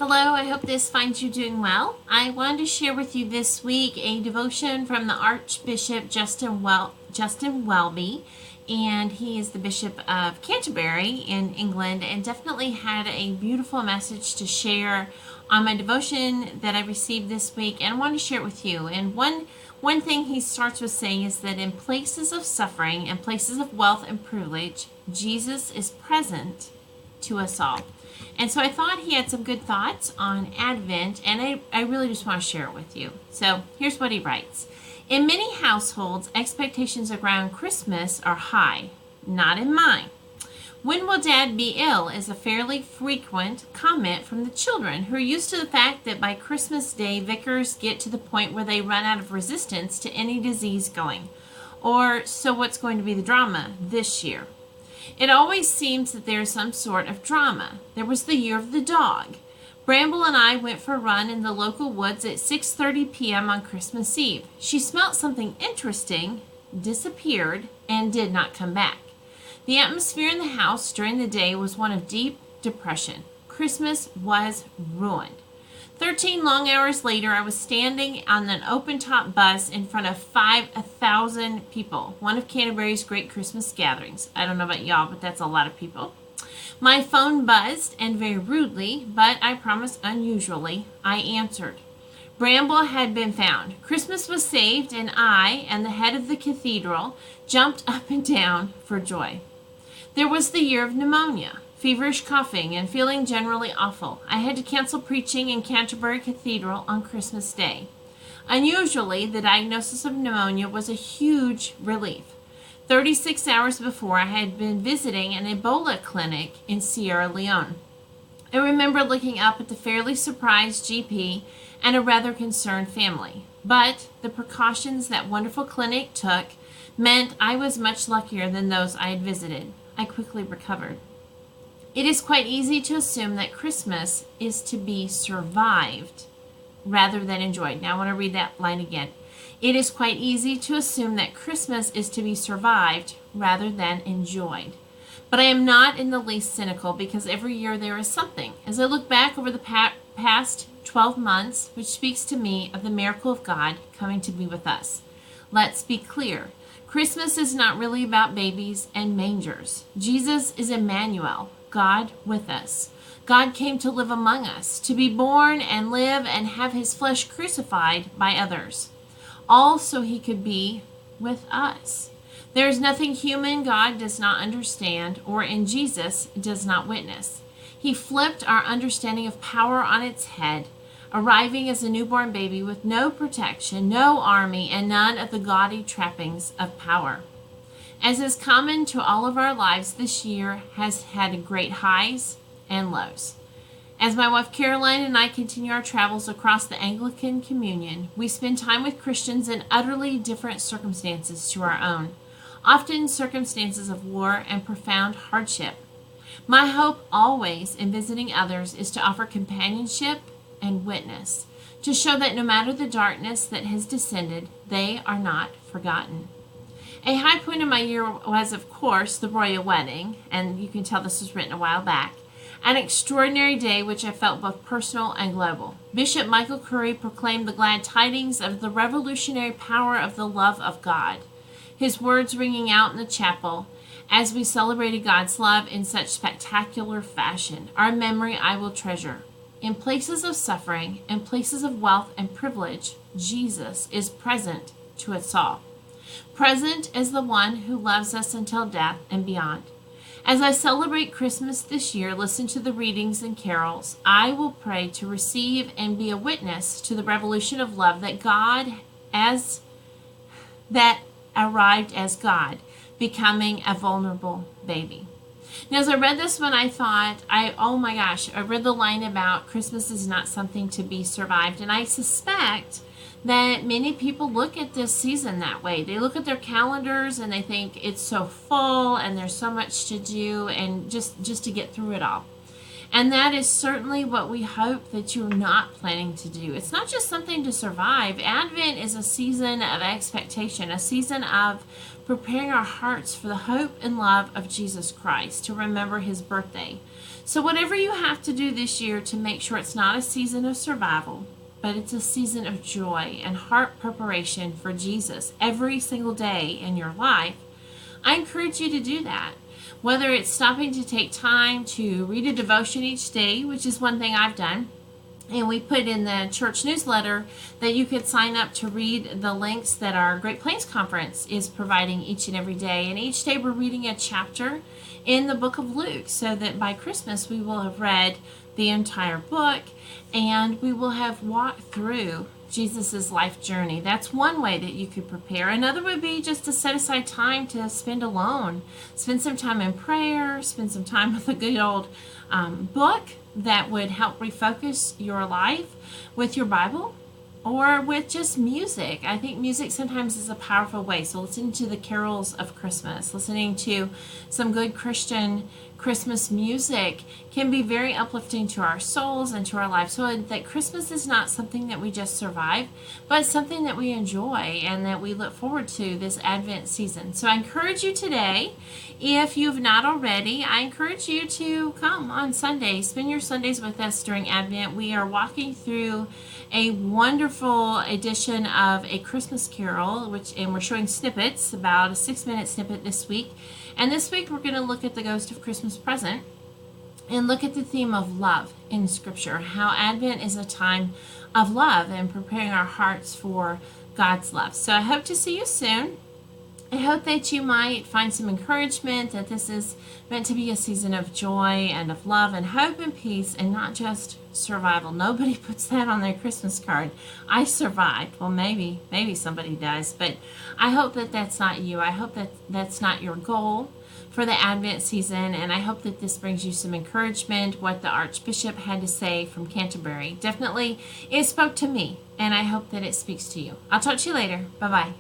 Hello, I hope this finds you doing well. I wanted to share with you this week a devotion from the Archbishop Justin Welby, and he is the Bishop of Canterbury in England, and definitely had a beautiful message to share on my devotion that I received this week, and I want to share it with you. And one thing he starts with saying is that in places of suffering and places of wealth and privilege, Jesus is present to us all. And so I thought he had some good thoughts on Advent, and I really just want to share it with you. So here's what he writes. In many households, expectations around Christmas are high. Not in mine. When will Dad be ill is a fairly frequent comment from the children, who are used to the fact that by Christmas Day, vicars get to the point where they run out of resistance to any disease going. Or, so what's going to be the drama this year? It always seems that there is some sort of drama. There was the year of the dog. Bramble and I went for a run in the local woods at 6:30 p.m. on Christmas Eve. She smelt something interesting, disappeared, and did not come back. The atmosphere in the house during the day was one of deep depression. Christmas was ruined. 13 long hours later, I was standing on an open-top bus in front of 5,000 people, one of Canterbury's great Christmas gatherings. I don't know about y'all, but that's a lot of people. My phone buzzed, and very rudely, but I promise unusually, I answered. Bramble had been found. Christmas was saved, and I, and the head of the cathedral, jumped up and down for joy. There was the year of pneumonia. Feverish coughing and feeling generally awful. I had to cancel preaching in Canterbury Cathedral on Christmas Day. Unusually, the diagnosis of pneumonia was a huge relief. 36 hours before, I had been visiting an Ebola clinic in Sierra Leone. I remember looking up at the fairly surprised GP and a rather concerned family. But the precautions that wonderful clinic took meant I was much luckier than those I had visited. I quickly recovered. It is quite easy to assume that Christmas is to be survived rather than enjoyed. Now I want to read that line again. It is quite easy to assume that Christmas is to be survived rather than enjoyed. But I am not in the least cynical, because every year there is something. As I look back over the past 12 months, which speaks to me of the miracle of God coming to be with us. Let's be clear. Christmas is not really about babies and mangers. Jesus is Emmanuel, God with us. God came to live among us, to be born and live and have his flesh crucified by others, all so he could be with us. There is nothing human God does not understand, or in Jesus does not witness. He flipped our understanding of power on its head, arriving as a newborn baby with no protection, no army, and none of the gaudy trappings of power. As is common to all of our lives, this year has had great highs and lows. As my wife Caroline and I continue our travels across the Anglican Communion, we spend time with Christians in utterly different circumstances to our own, often circumstances of war and profound hardship. My hope always in visiting others is to offer companionship and witness, to show that no matter the darkness that has descended, they are not forgotten. A high point of my year was, of course, the royal wedding, and you can tell this was written a while back. An extraordinary day which I felt both personal and global. Bishop Michael Curry proclaimed the glad tidings of the revolutionary power of the love of God. His words ringing out in the chapel as we celebrated God's love in such spectacular fashion. Our memory I will treasure. In places of suffering and places of wealth and privilege, Jesus is present to us all. Present as the one who loves us until death and beyond. As I celebrate Christmas this year, listen to the readings and carols. I will pray to receive and be a witness to the revolution of love that arrived as God, becoming a vulnerable baby. Now, as I read this one, I thought, oh my gosh, I read the line about Christmas is not something to be survived. And I suspect that many people look at this season that way. They look at their calendars and they think it's so full and there's so much to do and just to get through it all. And that is certainly what we hope that you're not planning to do. It's not just something to survive. Advent is a season of expectation, a season of preparing our hearts for the hope and love of Jesus Christ, to remember his birthday. So, whatever you have to do this year to make sure it's not a season of survival, but it's a season of joy and heart preparation for Jesus every single day in your life, I encourage you to do that. Whether it's stopping to take time to read a devotion each day, which is one thing I've done, and we put in the church newsletter that you could sign up to read the links that our Great Plains Conference is providing each and every day. And each day we're reading a chapter in the book of Luke, so that by Christmas we will have read the entire book and we will have walked through Jesus's life journey. That's one way that you could prepare. Another would be just to set aside time to spend alone. Spend some time in prayer, spend some time with a good old book that would help refocus your life with your Bible, or with just music. I think music sometimes is a powerful way. So listening to the carols of Christmas, listening to some good Christian Christmas music can be very uplifting to our souls and to our lives. So that Christmas is not something that we just survive, but something that we enjoy and that we look forward to this Advent season. So I encourage you today, if you've not already, I encourage you to come on Sunday. Spend your Sundays with us during Advent. We are walking through a wonderful edition of A Christmas Carol, and we're showing snippets, about a 6-minute snippet this week. And this week we're going to look at the Ghost of Christmas Present and look at the theme of love in Scripture, how Advent is a time of love and preparing our hearts for God's love. So I hope to see you soon. I hope that you might find some encouragement, that this is meant to be a season of joy and of love and hope and peace, and not just survival. Nobody puts that on their Christmas card. I survived. Well, maybe somebody does, but I hope that that's not you. I hope that that's not your goal for the Advent season, and I hope that this brings you some encouragement. What the Archbishop had to say from Canterbury, definitely it spoke to me, and I hope that it speaks to you. I'll talk to you later. Bye-bye.